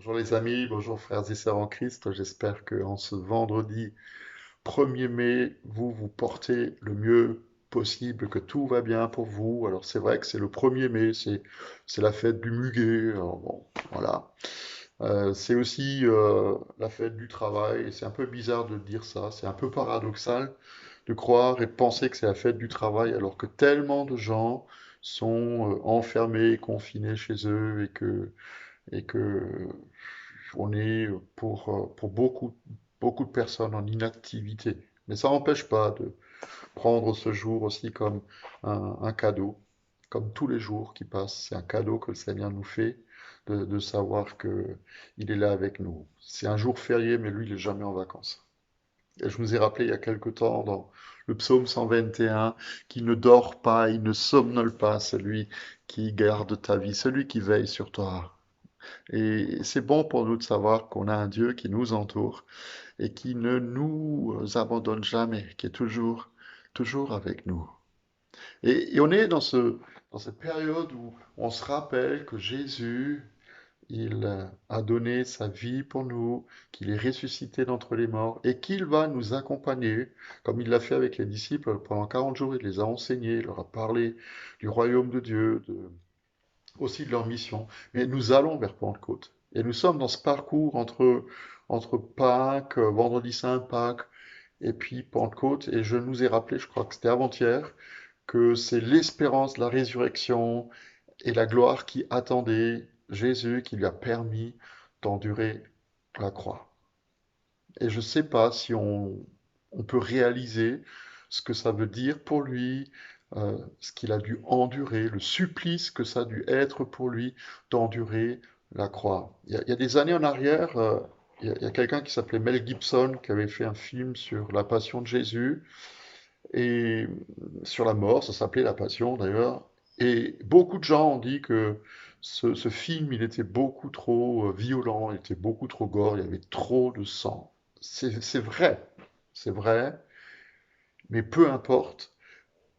Bonjour les amis, bonjour frères et sœurs en Christ. J'espère que en ce vendredi 1er mai, vous portez le mieux possible, que tout va bien pour vous. Alors c'est vrai que c'est le 1er mai, c'est la fête du muguet. Alors bon, voilà. C'est aussi la fête du travail. Et c'est un peu bizarre de dire ça. C'est un peu paradoxal de croire et de penser que c'est la fête du travail alors que tellement de gens sont enfermés, confinés chez eux et que on est pour beaucoup de personnes en inactivité. Mais ça n'empêche pas de prendre ce jour aussi comme un cadeau, comme tous les jours qui passent. C'est un cadeau que le Seigneur nous fait de savoir qu'il est là avec nous. C'est un jour férié, mais lui, il n'est jamais en vacances. Et je vous ai rappelé il y a quelque temps dans le psaume 121 qu'il ne dort pas, il ne somnole pas, celui qui garde ta vie, celui qui veille sur toi. Et c'est bon pour nous de savoir qu'on a un Dieu qui nous entoure et qui ne nous abandonne jamais, qui est toujours avec nous. Et on est dans cette période où on se rappelle que Jésus, il a donné sa vie pour nous, qu'il est ressuscité d'entre les morts et qu'il va nous accompagner, comme il l'a fait avec les disciples pendant 40 jours. Il les a enseignés, il leur a parlé du royaume de Dieu, aussi de leur mission. Mais nous allons vers Pentecôte. Et nous sommes dans ce parcours entre Pâques, Vendredi Saint, Pâques, et puis Pentecôte. Et je nous ai rappelé, je crois que c'était avant-hier, que c'est l'espérance de la résurrection et la gloire qui attendait Jésus, qui lui a permis d'endurer la croix. Et je ne sais pas si on peut réaliser ce que ça veut dire pour lui, ce qu'il a dû endurer, le supplice que ça a dû être pour lui d'endurer la croix. Il y a des années en arrière, il y a quelqu'un qui s'appelait Mel Gibson qui avait fait un film sur la passion de Jésus et sur la mort, ça s'appelait La Passion d'ailleurs. Et beaucoup de gens ont dit que ce film, il était beaucoup trop violent, il était beaucoup trop gore, il y avait trop de sang. C'est vrai, mais peu importe,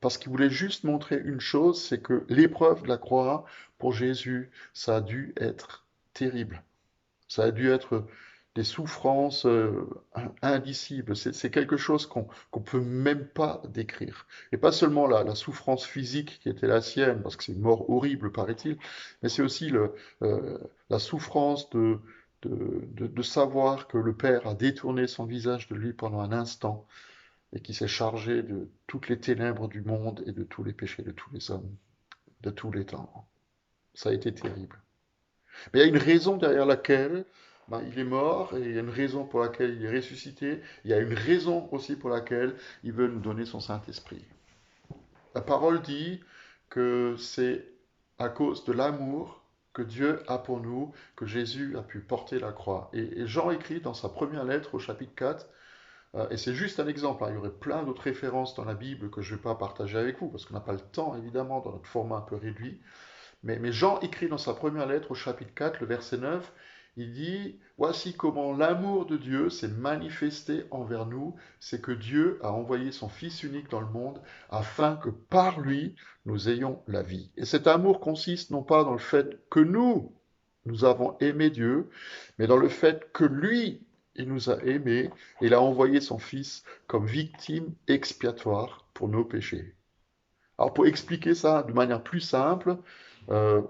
parce qu'il voulait juste montrer une chose, c'est que l'épreuve de la croix, pour Jésus, ça a dû être terrible. Ça a dû être des souffrances indicibles. C'est quelque chose qu'on peut même pas décrire. Et pas seulement la souffrance physique qui était la sienne, parce que c'est une mort horrible, paraît-il, mais c'est aussi euh, la souffrance de savoir que le Père a détourné son visage de lui pendant un instant et qui s'est chargé de toutes les ténèbres du monde et de tous les péchés de tous les hommes, de tous les temps. Ça a été terrible. Mais il y a une raison derrière laquelle il est mort, et il y a une raison pour laquelle il est ressuscité, il y a une raison aussi pour laquelle il veut nous donner son Saint-Esprit. La parole dit que c'est à cause de l'amour que Dieu a pour nous que Jésus a pu porter la croix. Et Jean écrit dans sa première lettre au chapitre 4, et c'est juste un exemple, hein, il y aurait plein d'autres références dans la Bible que je ne vais pas partager avec vous, parce qu'on n'a pas le temps évidemment dans notre format un peu réduit, mais Jean écrit dans sa première lettre au chapitre 4, le verset 9, il dit, voici comment l'amour de Dieu s'est manifesté envers nous, c'est que Dieu a envoyé son Fils unique dans le monde afin que par lui, nous ayons la vie. Et cet amour consiste non pas dans le fait que nous avons aimé Dieu, mais dans le fait que lui, il nous a aimés et il a envoyé son Fils comme victime expiatoire pour nos péchés. Alors pour expliquer ça de manière plus simple,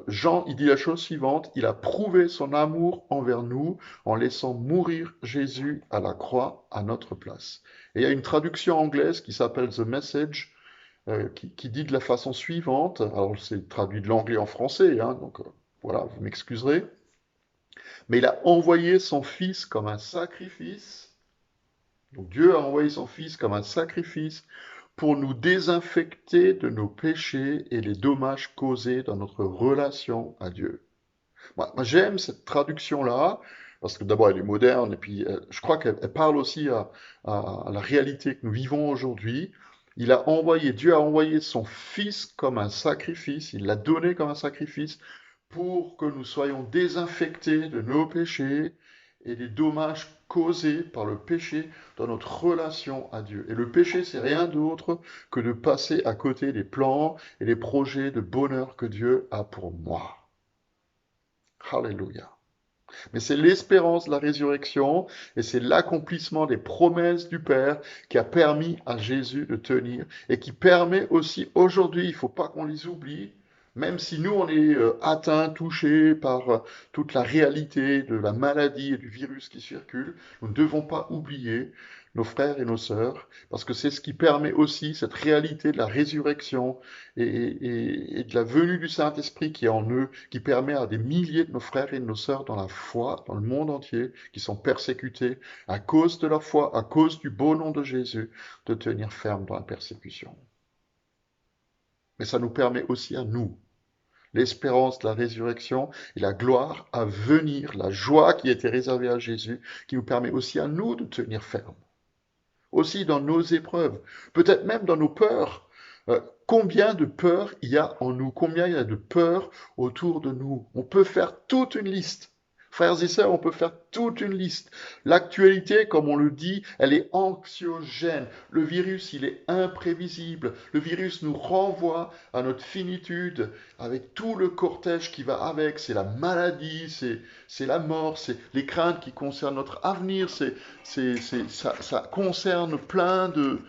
Jean, il dit la chose suivante, il a prouvé son amour envers nous en laissant mourir Jésus à la croix à notre place. Et il y a une traduction anglaise qui s'appelle The Message, qui dit de la façon suivante, alors c'est traduit de l'anglais en français, hein, donc voilà, vous m'excuserez, mais il a envoyé son Fils comme un sacrifice, donc Dieu a envoyé son Fils comme un sacrifice pour nous désinfecter de nos péchés et les dommages causés dans notre relation à Dieu. Moi, j'aime cette traduction-là, parce que d'abord elle est moderne, et puis je crois qu'elle parle aussi à la réalité que nous vivons aujourd'hui. Dieu a envoyé son Fils comme un sacrifice, il l'a donné comme un sacrifice pour que nous soyons désinfectés de nos péchés et des dommages causés par le péché dans notre relation à Dieu. Et le péché, c'est rien d'autre que de passer à côté des plans et des projets de bonheur que Dieu a pour moi. Alléluia. Mais c'est l'espérance de la résurrection et c'est l'accomplissement des promesses du Père qui a permis à Jésus de tenir et qui permet aussi aujourd'hui, il ne faut pas qu'on les oublie, même si nous on est atteints, touchés par toute la réalité de la maladie et du virus qui circule, nous ne devons pas oublier nos frères et nos sœurs, parce que c'est ce qui permet aussi cette réalité de la résurrection et de la venue du Saint-Esprit qui est en eux, qui permet à des milliers de nos frères et de nos sœurs dans la foi, dans le monde entier, qui sont persécutés à cause de leur foi, à cause du beau nom de Jésus, de tenir ferme dans la persécution. Mais ça nous permet aussi à nous, l'espérance de la résurrection et la gloire à venir, la joie qui était réservée à Jésus, qui nous permet aussi à nous de tenir ferme. Aussi dans nos épreuves, peut-être même dans nos peurs. Combien de peurs il y a en nous, combien il y a de peurs autour de nous. On peut faire toute une liste. Frères et sœurs, on peut faire toute une liste. L'actualité, comme on le dit, elle est anxiogène. Le virus, il est imprévisible. Le virus nous renvoie à notre finitude, avec tout le cortège qui va avec. C'est la maladie, c'est la mort, c'est les craintes qui concernent notre avenir. Ça concerne plein de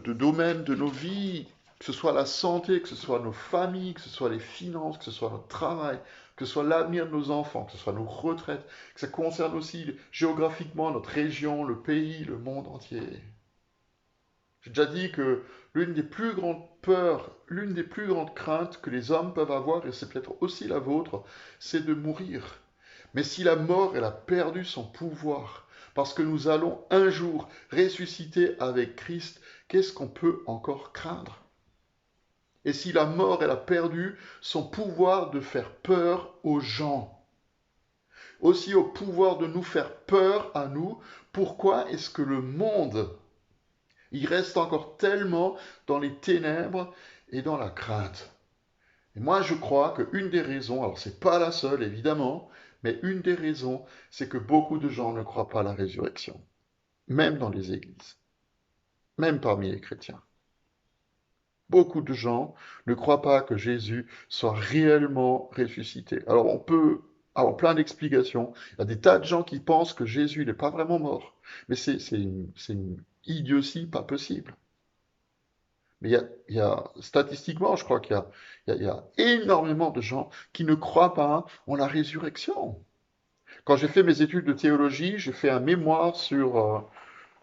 domaines de nos vies, que ce soit la santé, que ce soit nos familles, que ce soit les finances, que ce soit notre travail, que ce soit l'avenir de nos enfants, que ce soit nos retraites, que ça concerne aussi géographiquement notre région, le pays, le monde entier. J'ai déjà dit que l'une des plus grandes peurs, l'une des plus grandes craintes que les hommes peuvent avoir, et c'est peut-être aussi la vôtre, c'est de mourir. Mais si la mort, elle a perdu son pouvoir, parce que nous allons un jour ressusciter avec Christ, qu'est-ce qu'on peut encore craindre? Et si la mort, elle a perdu son pouvoir de faire peur aux gens, aussi au pouvoir de nous faire peur à nous, pourquoi est-ce que le monde, il reste encore tellement dans les ténèbres et dans la crainte? Et moi, je crois qu'une des raisons, alors c'est pas la seule évidemment, mais une des raisons, c'est que beaucoup de gens ne croient pas à la résurrection, même dans les églises, même parmi les chrétiens. Beaucoup de gens ne croient pas que Jésus soit réellement ressuscité. Alors on peut avoir plein d'explications. Il y a des tas de gens qui pensent que Jésus n'est pas vraiment mort. Mais c'est une idiotie pas possible. Mais statistiquement, je crois qu'il y a énormément de gens qui ne croient pas en la résurrection. Quand j'ai fait mes études de théologie, j'ai fait un mémoire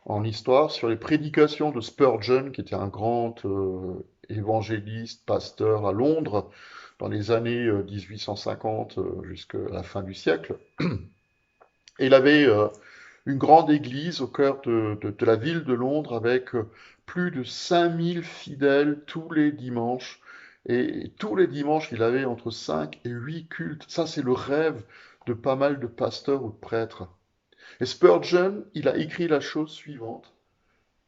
en histoire sur les prédications de Spurgeon, qui était un grand évangéliste, pasteur à Londres, dans les années 1850 jusqu'à la fin du siècle. Et il avait une grande église au cœur de la ville de Londres avec plus de 5000 fidèles tous les dimanches. Et tous les dimanches, il avait entre 5 et 8 cultes. Ça, c'est le rêve de pas mal de pasteurs ou de prêtres. Et Spurgeon, il a écrit la chose suivante.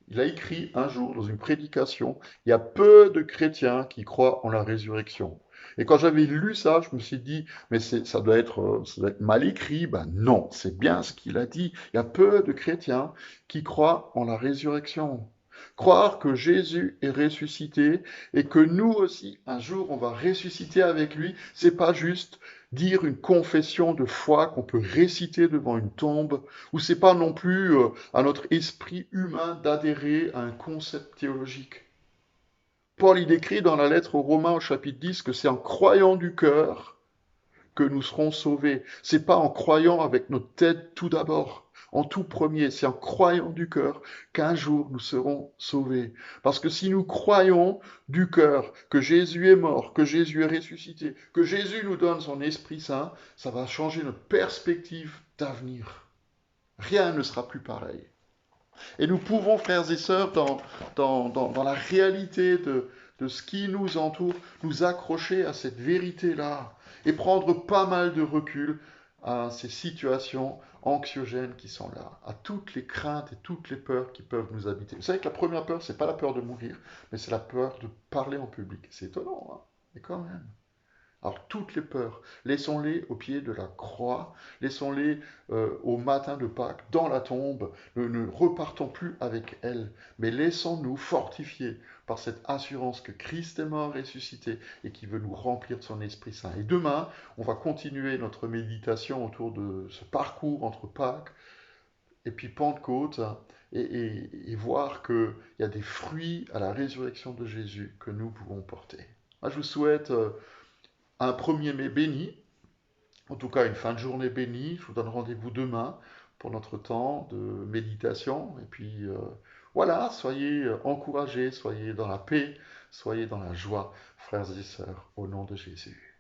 Il a écrit un jour dans une prédication, il y a peu de chrétiens qui croient en la résurrection. Et quand j'avais lu ça, je me suis dit, mais ça doit être mal écrit. Ben non, c'est bien ce qu'il a dit. Il y a peu de chrétiens qui croient en la résurrection. Croire que Jésus est ressuscité et que nous aussi, un jour, on va ressusciter avec lui, c'est pas juste dire une confession de foi qu'on peut réciter devant une tombe, ou c'est pas non plus à notre esprit humain d'adhérer à un concept théologique. Paul y décrit dans la lettre aux Romains au chapitre 10 que c'est en croyant du cœur que nous serons sauvés. C'est pas en croyant avec notre tête tout d'abord, en tout premier, c'est en croyant du cœur qu'un jour nous serons sauvés. Parce que si nous croyons du cœur que Jésus est mort, que Jésus est ressuscité, que Jésus nous donne son Esprit Saint, ça va changer notre perspective d'avenir. Rien ne sera plus pareil. Et nous pouvons, frères et sœurs, dans la réalité de ce qui nous entoure, nous accrocher à cette vérité-là et prendre pas mal de recul à ces situations anxiogènes qui sont là, à toutes les craintes et toutes les peurs qui peuvent nous habiter. Vous savez que la première peur, c'est pas la peur de mourir, mais c'est la peur de parler en public. C'est étonnant, hein, mais quand même. Alors toutes les peurs, laissons-les au pied de la croix, laissons-les au matin de Pâques dans la tombe, ne repartons plus avec elles, mais laissons-nous fortifier par cette assurance que Christ est mort ressuscité et qui veut nous remplir de son Esprit Saint. Et demain, on va continuer notre méditation autour de ce parcours entre Pâques et puis Pentecôte, et voir qu'il y a des fruits à la résurrection de Jésus que nous pouvons porter. Moi, je vous souhaite un 1er mai béni, en tout cas une fin de journée bénie. Je vous donne rendez-vous demain pour notre temps de méditation. Et puis voilà, soyez encouragés, soyez dans la paix, soyez dans la joie, frères et sœurs, au nom de Jésus.